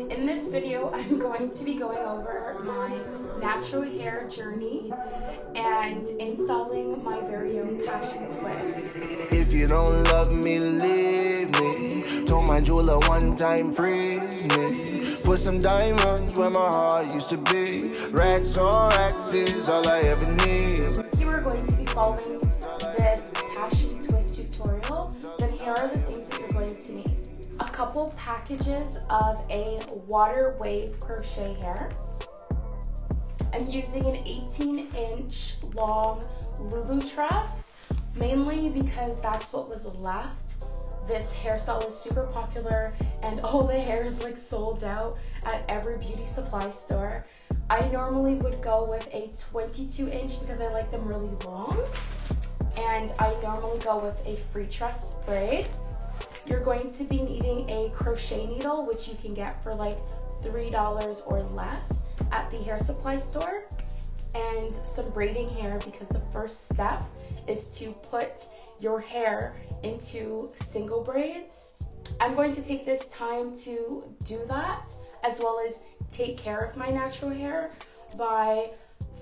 In this video, I'm going to be going over my natural hair journey and installing my very own passion twist. If you don't love me, leave me. Told my jeweler one time, freeze me. Put some diamonds where my heart used to be. Racks on racks is all I ever need. If you are going to be following this passion twist tutorial, then here are the things that you're going to need. A couple packages of a water wave crochet hair. I'm using an 18-inch long LuLuTress, mainly because that's what was left. This hairstyle is super popular and all the hair is like sold out at every beauty supply store. I normally would go with a 22-inch because I like them really long, and I normally go with a Freetress braid. You're going to be needing a crochet needle, which you can get for like $3 or less at the hair supply store, and some braiding hair, because the first step is to put your hair into single braids. I'm going to take this time to do that, as well as take care of my natural hair by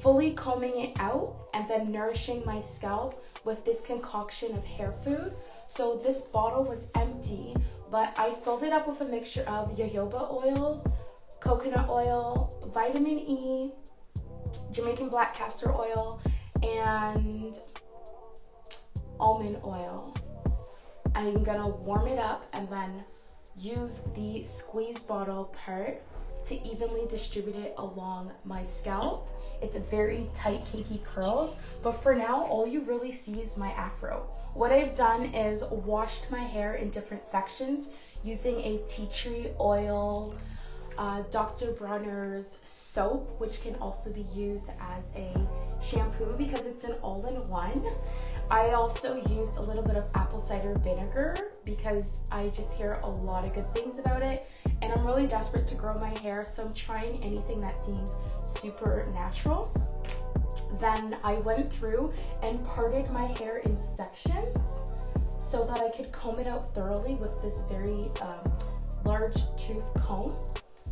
fully combing it out and then nourishing my scalp with this concoction of hair food. So this bottle was empty, but I filled it up with a mixture of jojoba oils, coconut oil, vitamin E, Jamaican black castor oil, and almond oil. I'm gonna warm it up and then use the squeeze bottle part to evenly distribute it along my scalp. It's a very tight, kinky curls, but for now, all you really see is my afro. What I've done is washed my hair in different sections using a tea tree oil, Dr. Bronner's soap, which can also be used as a shampoo because it's an all-in-one. I also used a little bit of apple cider vinegar because I just hear a lot of good things about it, and I'm really desperate to grow my hair, so I'm trying anything that seems super natural. Then I went through and parted my hair in sections so that I could comb it out thoroughly with this very large tooth comb.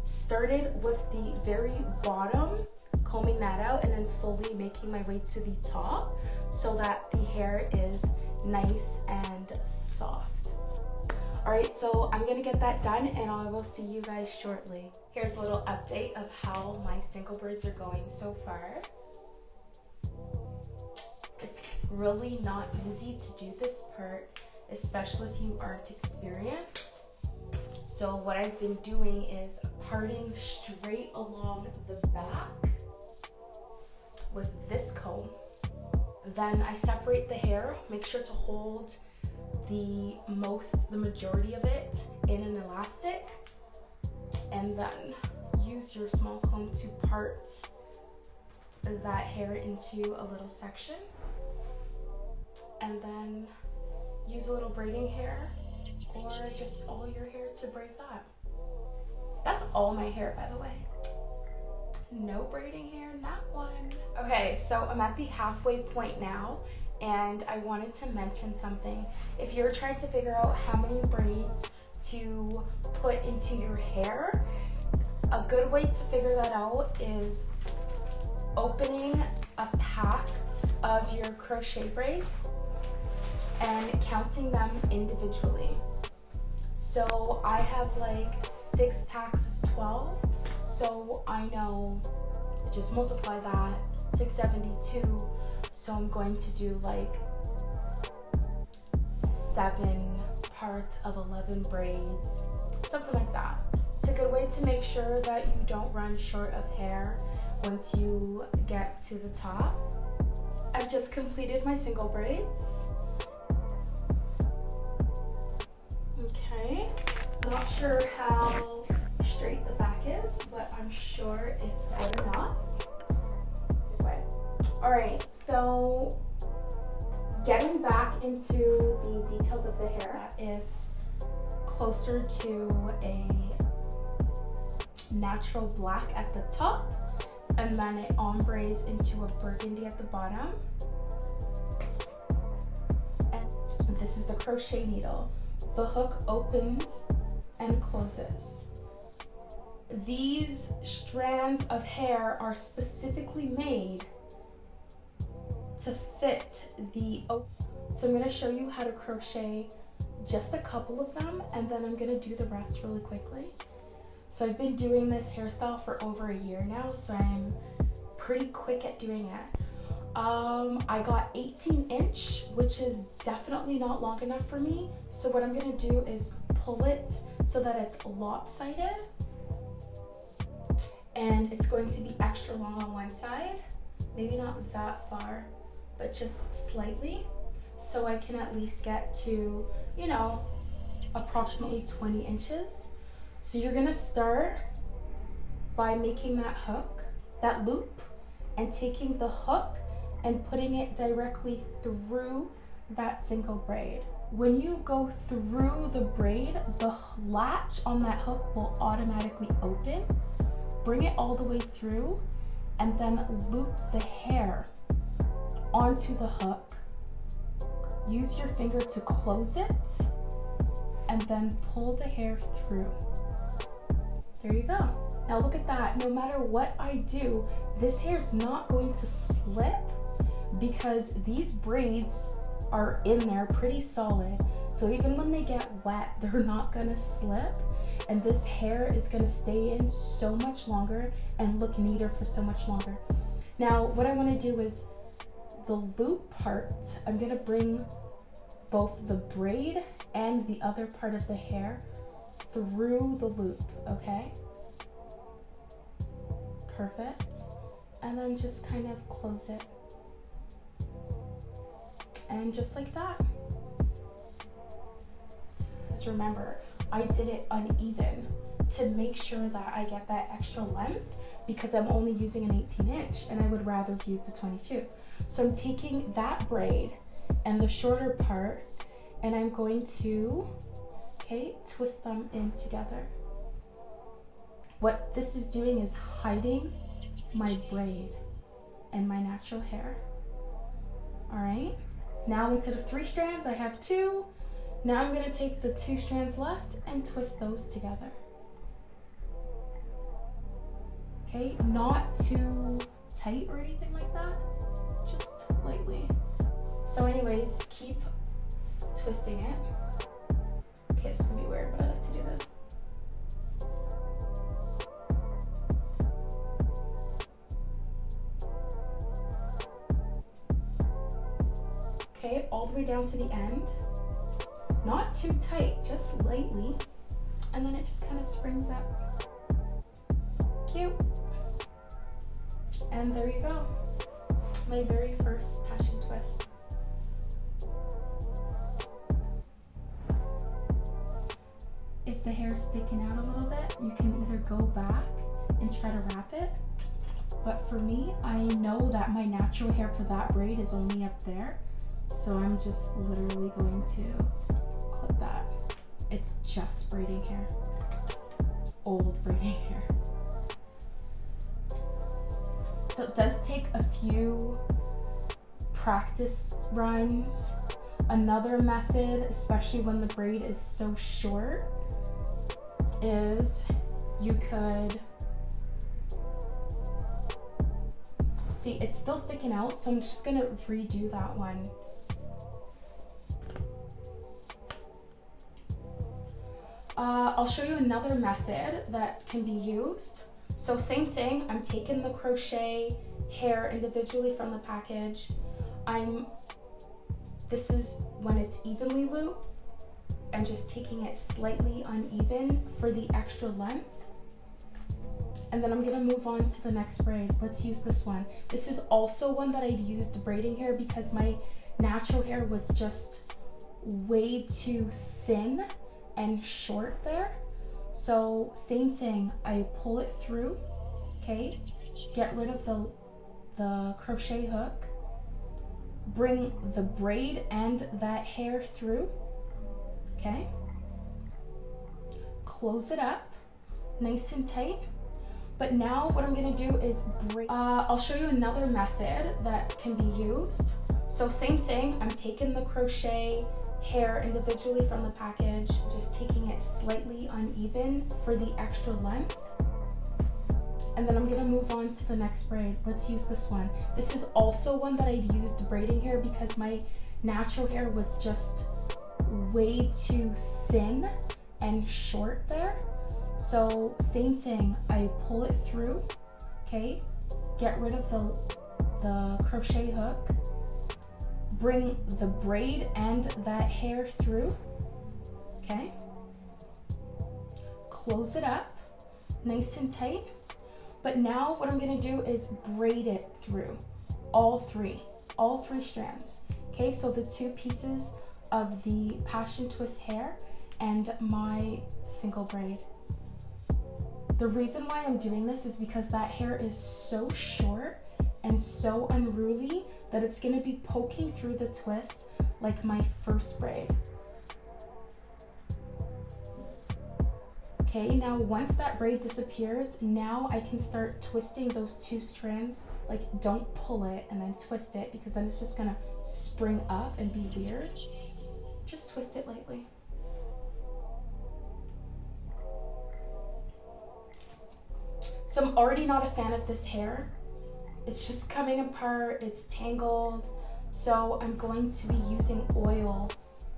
Started with the very bottom, combing that out, and then slowly making my way to the top so that the hair is nice and soft. Alright, so I'm gonna get that done and I will see you guys shortly. Here's a little update of how my single braids are going so far. It's really not easy to do this part, especially if you aren't experienced. So what I've been doing is parting straight along the back with this comb. Then I separate the hair, make sure to hold the majority of it in an elastic, and then use your small comb to part that hair into a little section, and then use a little braiding hair or just all your hair to braid that. That's all my hair, by the way. No braiding hair in that one. Okay, so I'm at the halfway point now, and I wanted to mention something. If you're trying to figure out how many braids to put into your hair, a good way to figure that out is opening a pack of your crochet braids and counting them individually. So I have like 6 packs of 12, so I know, just multiply that, 672, so I'm going to do like 7 parts of 11 braids, something like that. It's a good way to make sure that you don't run short of hair once you get to the top. I've just completed my single braids. Okay, not sure how straight the back is, but I'm sure it's good enough. Alright, so getting back into the details of the hair, it's closer to a natural black at the top, and then it ombres into a burgundy at the bottom. And this is the crochet needle. The hook opens and closes. these strands of hair are specifically made to fit the, so I'm going to show you how to crochet just a couple of them, and then I'm going to do the rest really quickly. So I've been doing this hairstyle for over a year now, so I'm pretty quick at doing it. I got 18-inch, which is definitely not long enough for me. So what I'm going to do is pull it so that it's lopsided, and it's going to be extra long on one side, maybe not that far, but just slightly, so I can at least get to, you know, approximately 20 inches. So you're gonna start by making that hook, that loop, and taking the hook and putting it directly through that single braid. When you go through the braid, the latch on that hook will automatically open. Bring it all the way through, and then loop the hair onto the hook. Use your finger to close it, and then pull the hair through. There you go. Now look at that. No matter what I do, this hair is not going to slip because these braids are in there pretty solid. So even when they get wet, they're not gonna slip, and this hair is gonna stay in so much longer and look neater for so much longer. Now, what I wanna do is the loop part, I'm gonna bring both the braid and the other part of the hair through the loop, okay? Perfect. And then just kind of close it. And just like that. Just remember, I did it uneven to make sure that I get that extra length because I'm only using an 18-inch and I would rather have used a 22. So I'm taking that braid and the shorter part, and I'm going to, twist them in together. What this is doing is hiding my braid and my natural hair. All right, now instead of 3 strands, I have 2. Now I'm gonna take the 2 strands left and twist those together. Okay, not too tight or anything like that, just lightly. So anyways, keep twisting it. Okay, this is gonna be weird, but I like to do this. Okay, all the way down to the end. Not too tight, just lightly. And then it just kind of springs up. Cute. And there you go. My very first passion twist. If the hair is sticking out a little bit, you can either go back and try to wrap it. But for me, I know that my natural hair for that braid is only up there. So I'm just literally going to clip that. It's just braiding hair. Old braiding hair. So it does take a few practice runs. Another method, especially when the braid is so short, is you could, see it's still sticking out, so I'm just gonna redo that one. I'll show you another method that can be used. So same thing, I'm taking the crochet hair individually from the package. This is when it's evenly looped. I'm just taking it slightly uneven for the extra length. And then I'm gonna move on to the next braid. Let's use this one. This is also one that I used braiding hair because my natural hair was just way too thin and short there. So same thing, I pull it through, okay? Get rid of the crochet hook, bring the braid and that hair through, okay? Close it up, nice and tight. But now what I'm gonna do is braid. I'll show you another method that can be used. So same thing, I'm taking the crochet hair individually from the package, just taking it slightly uneven for the extra length. And then I'm gonna move on to the next braid. Let's use this one. This is also one that I used braiding hair because my natural hair was just way too thin and short there. So same thing, I pull it through, okay? Get rid of the crochet hook, bring the braid and that hair through, okay? Close it up, nice and tight. But now what I'm gonna do is braid it through, all three strands. Okay, so the 2 pieces of the passion twist hair and my single braid. The reason why I'm doing this is because that hair is so short and so unruly that it's gonna be poking through the twist like my first braid. Okay, now once that braid disappears, now I can start twisting those 2 strands. Like, don't pull it and then twist it because then it's just gonna spring up and be weird. Just twist it lightly. So I'm already not a fan of this hair. It's just coming apart, it's tangled. So I'm going to be using oil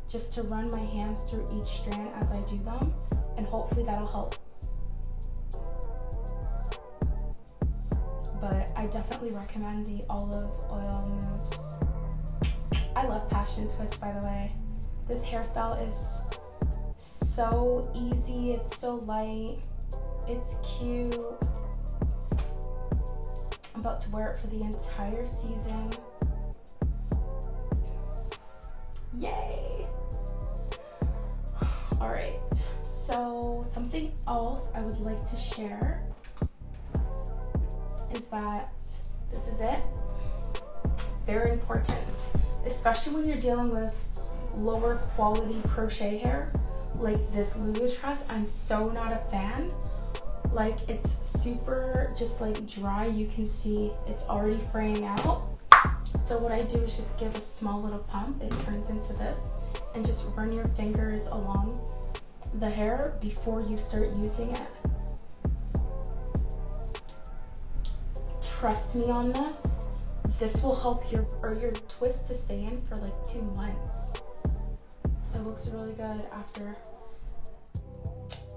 just to run my hands through each strand as I do them. And hopefully that'll help. But I definitely recommend the olive oil mousse. I love passion twist, by the way. This hairstyle is so easy, it's so light, it's cute. I'm about to wear it for the entire season. Yay! All right, so something else I would like to share is that this is it. Very important, especially when you're dealing with lower quality crochet hair like this LuLuTress. I'm so not a fan. Like, it's super just like dry. You can see it's already fraying out. So what I do is just give a small little pump. It turns into this, and just run your fingers along the hair before you start using it. Trust me on this. This will help your twist to stay in for like 2 months. It looks really good after.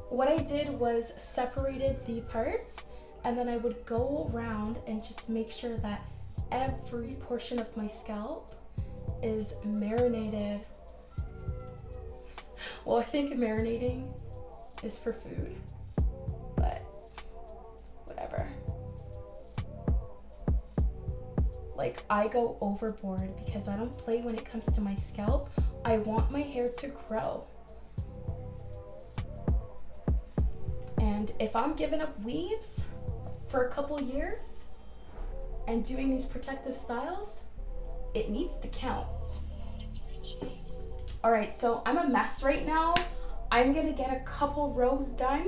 What I did was separated the parts, and then I would go around and just make sure that every portion of my scalp is marinated. Well, I think marinating is for food, but whatever. Like, I go overboard because I don't play when it comes to my scalp. I want my hair to grow. And if I'm giving up weaves for a couple years and doing these protective styles, it needs to count. All right, so I'm a mess right now. I'm gonna get a couple rows done.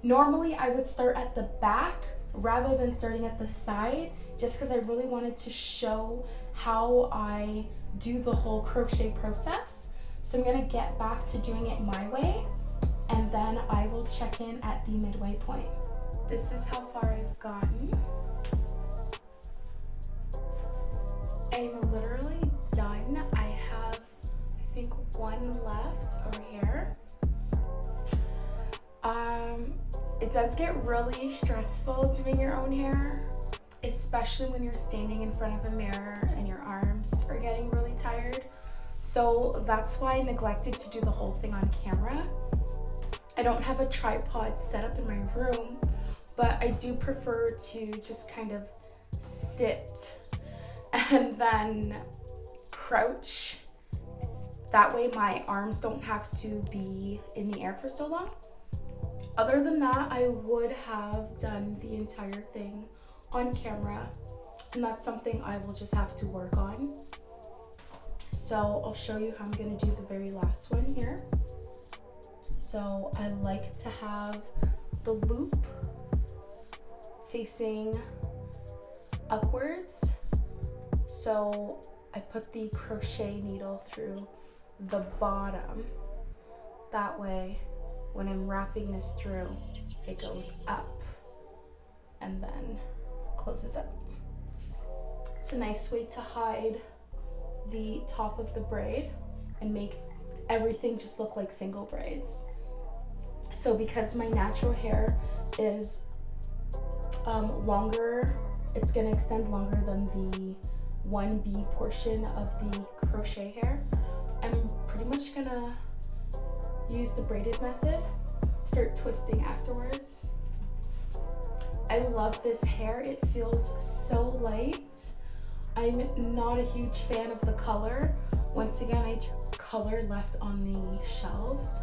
Normally I would start at the back rather than starting at the side, just because I really wanted to show how I do the whole crochet process. So I'm gonna get back to doing it my way, and then I will check in at the midway point. This is how far I've gotten. I'm literally done. I have, I think, 1 left over here. It does get really stressful doing your own hair, especially when you're standing in front of a mirror and your arms are getting really tired. So that's why I neglected to do the whole thing on camera. I don't have a tripod set up in my room, but I do prefer to just kind of sit and then crouch. That way my arms don't have to be in the air for so long. Other than that, I would have done the entire thing on camera, and that's something I will just have to work on. So I'll show you how I'm gonna do the very last one here. So I like to have the loop facing upwards. So I put the crochet needle through the bottom. That way, when I'm wrapping this through, it goes up and then closes up. It's a nice way to hide the top of the braid and make everything just look like single braids. So because my natural hair is longer, it's gonna extend longer than the 1B portion of the crochet hair, I'm pretty much gonna use the braided method, start twisting afterwards. I love this hair, it feels so light. I'm not a huge fan of the color. Once again, color left on the shelves,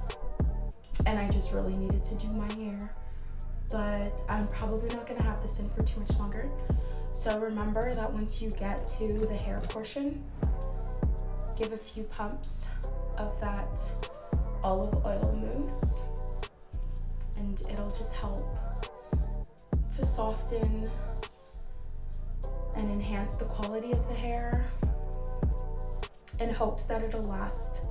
and I just really needed to do my hair. But I'm probably not gonna have this in for too much longer. So remember that once you get to the hair portion, give a few pumps of that olive oil mousse, and it'll just help to soften and enhance the quality of the hair, in hopes that it'll last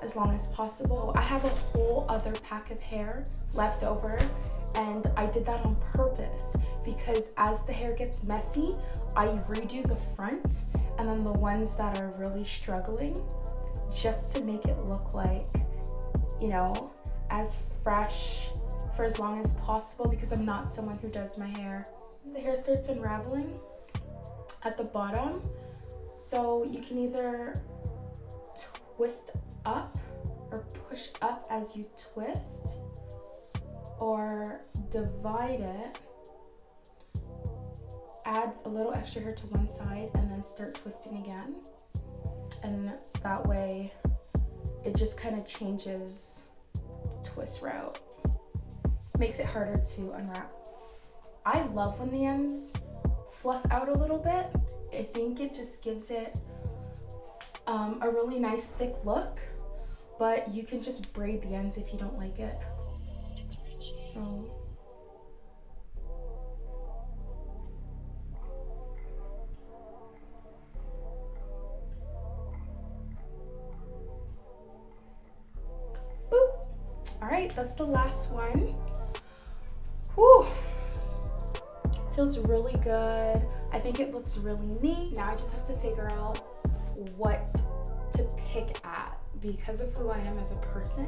as long as possible. I have a whole other pack of hair left over, and I did that on purpose because as the hair gets messy, I redo the front and then the ones that are really struggling, just to make it look like, you know, as fresh for as long as possible, because I'm not someone who does my hair. The hair starts unraveling at the bottom, so you can either twist up or push up as you twist, or divide it, add a little extra hair to one side and then start twisting again, and that way it just kind of changes the twist route, makes it harder to unwrap. I love when the ends fluff out a little bit. I think it just gives it a really nice thick look, but you can just braid the ends if you don't like it. Oh. Boop. All right, that's the last one. Whew. Feels really good. I think it looks really neat. Now I just have to figure out what to pick at because of who I am as a person.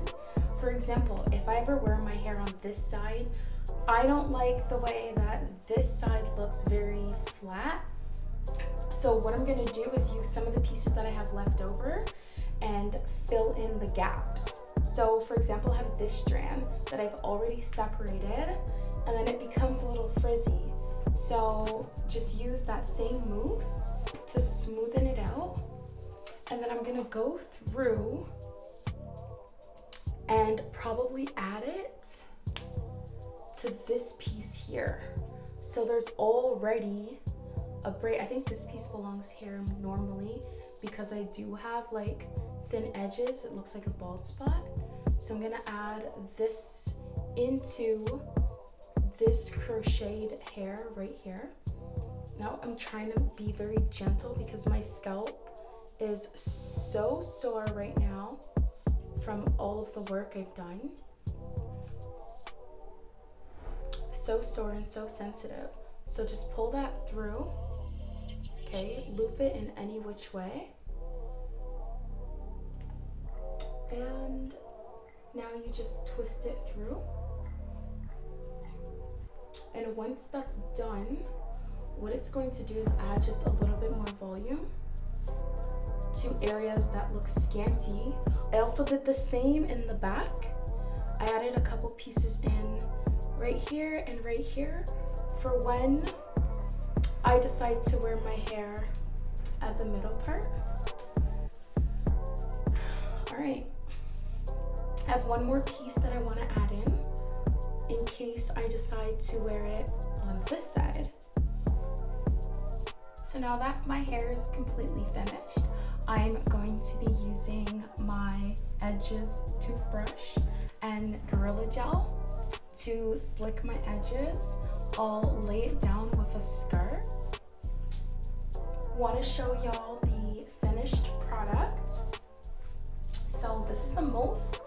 For example, if I ever wear my hair on this side, I don't like the way that this side looks very flat. So what I'm gonna do is use some of the pieces that I have left over and fill in the gaps. So for example, I have this strand that I've already separated, and then it becomes a little frizzy. So just use that same mousse to smoothen it out. And then I'm gonna go through and probably add it to this piece here. So there's already a braid. I think this piece belongs here normally because I do have like thin edges. It looks like a bald spot. So I'm gonna add this into this crocheted hair right here. Now I'm trying to be very gentle because my scalp is so sore right now from all of the work I've done. So sore and so sensitive. So just pull that through, okay? Loop it in any which way. And now you just twist it through. And once that's done, what it's going to do is add just a little bit more volume to areas that look scanty. I also did the same in the back. I added a couple pieces in right here and right here for when I decide to wear my hair as a middle part. All right, I have one more piece that I want to add in case I decide to wear it on this side. So now that my hair is completely finished, I'm going to be using my Edges toothbrush and Gorilla Gel to slick my edges. I'll lay it down with a skirt. Want to show y'all the finished product. So this is the most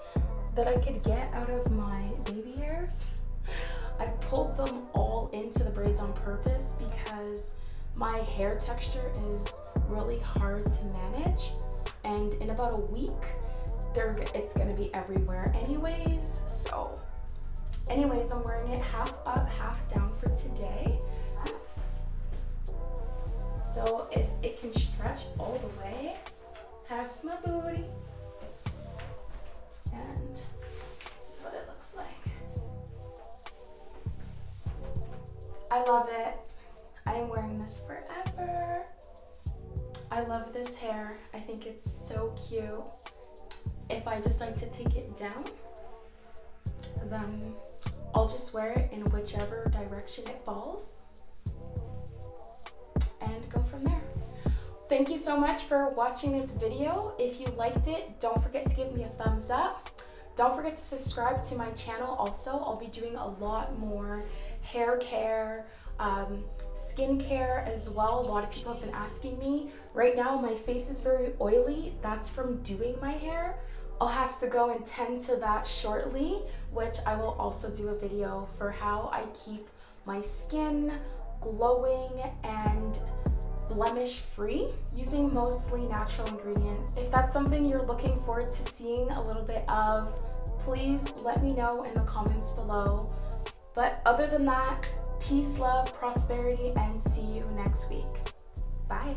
that I could get out of my baby hairs. I pulled them all into the braids on because my hair texture is really hard to manage, and in about a week it's gonna be everywhere anyways. So anyways, I'm wearing it half up, half down for today. So if it can stretch all the way past my booty. And this is what it looks like. I love it. I am wearing this forever. I love this hair. I think it's so cute. If I decide to take it down, then I'll just wear it in whichever direction it falls and go from there. Thank you so much for watching this video. If you liked it, don't forget to give me a thumbs up. Don't forget to subscribe to my channel also. I'll be doing a lot more hair care, skin care as well. A lot of people have been asking me. Right now my face is very oily. That's from doing my hair. I'll have to go and tend to that shortly, which I will also do a video for how I keep my skin glowing and blemish free using mostly natural ingredients. If that's something you're looking forward to seeing a little bit of, please let me know in the comments below. But other than that, peace, love, prosperity, and see you next week. Bye.